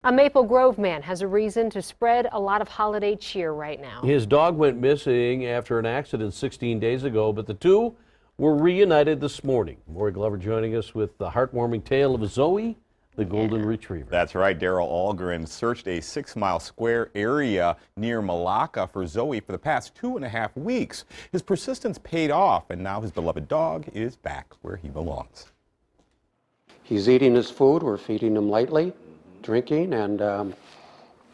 A Maple Grove man has a reason to spread a lot of holiday cheer right now. His dog went missing after an accident 16 days ago, but the two were reunited this morning. Maury Glover joining us with the heartwarming tale of Zoey the Golden Retriever. That's right. DARYL ALGREN searched a 6-mile square area near Malacca for Zoey for the past 2.5 weeks. His persistence paid off, and now his beloved dog is back where he belongs. He's eating his food. We're feeding him lightly, drinking, and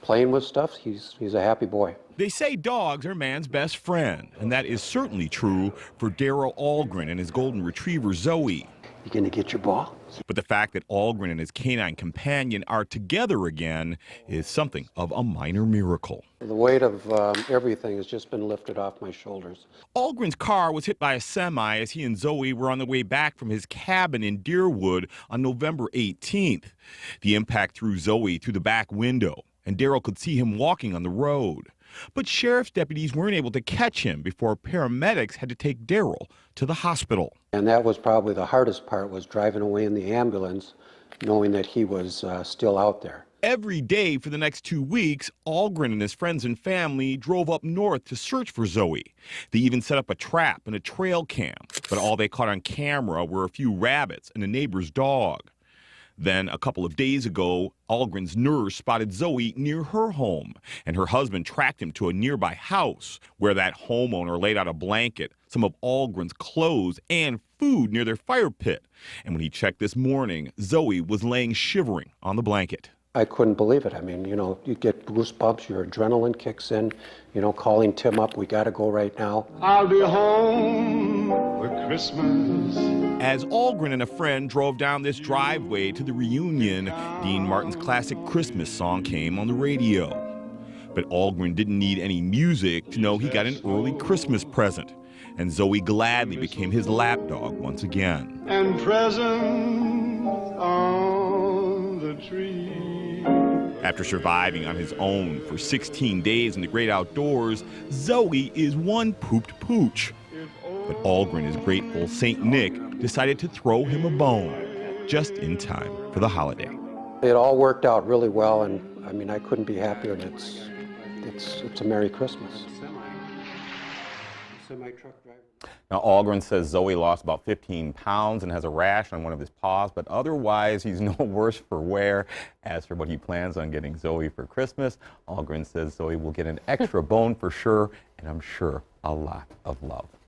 playing with stuff. He's a happy boy. They say dogs are man's best friend, and that is certainly true for DARYL ALGREN and his golden retriever Zoey. You gonna get your ball? But the fact that ALGREN and his canine companion are together again is something of a minor miracle. The weight of everything has just been lifted off my shoulders. ALGREN's car was hit by a semi as he and Zoey were on the way back from his cabin in Deerwood on November 18th. The impact threw Zoey through the back window, and DARYL could see him walking on the road. But sheriff's deputies weren't able to catch him before paramedics had to take DARYL to the hospital. And that was probably the hardest part, was driving away in the ambulance, knowing that he was still out there. Every day for the next 2 weeks, ALGREN and his friends and family drove up north to search for Zoey. They even set up a trap and a trail cam, but all they caught on camera were a few rabbits and a neighbor's dog. Then, a couple of days ago, ALGREN's nurse spotted Zoey near her home, and her husband tracked him to a nearby house where that homeowner laid out a blanket, some of ALGREN's clothes, and food near their fire pit. And when he checked this morning, Zoey was laying shivering on the blanket. I couldn't believe it. I mean, you know, you get goosebumps, your adrenaline kicks in, you know, calling Tim up, we gotta go right now. I'll be home for Christmas. As ALGREN and a friend drove down this driveway to the reunion, Dean Martin's classic Christmas song came on the radio. But ALGREN didn't need any music to know he got an early Christmas present, and Zoey gladly became his lapdog once again. And presents on the tree. After surviving on his own for 16 days in the great outdoors, Zoey is one pooped pooch. But ALGREN is grateful St. Nick decided to throw him a bone just in time for the holiday. It all worked out really well, and I mean, I couldn't be happier, and it's a Merry Christmas. Now, ALGREN says Zoey lost about 15 pounds and has a rash on one of his paws, but otherwise he's no worse for wear. As for what he plans on getting Zoey for Christmas, ALGREN says Zoey will get an extra bone for sure, and I'm sure a lot of love.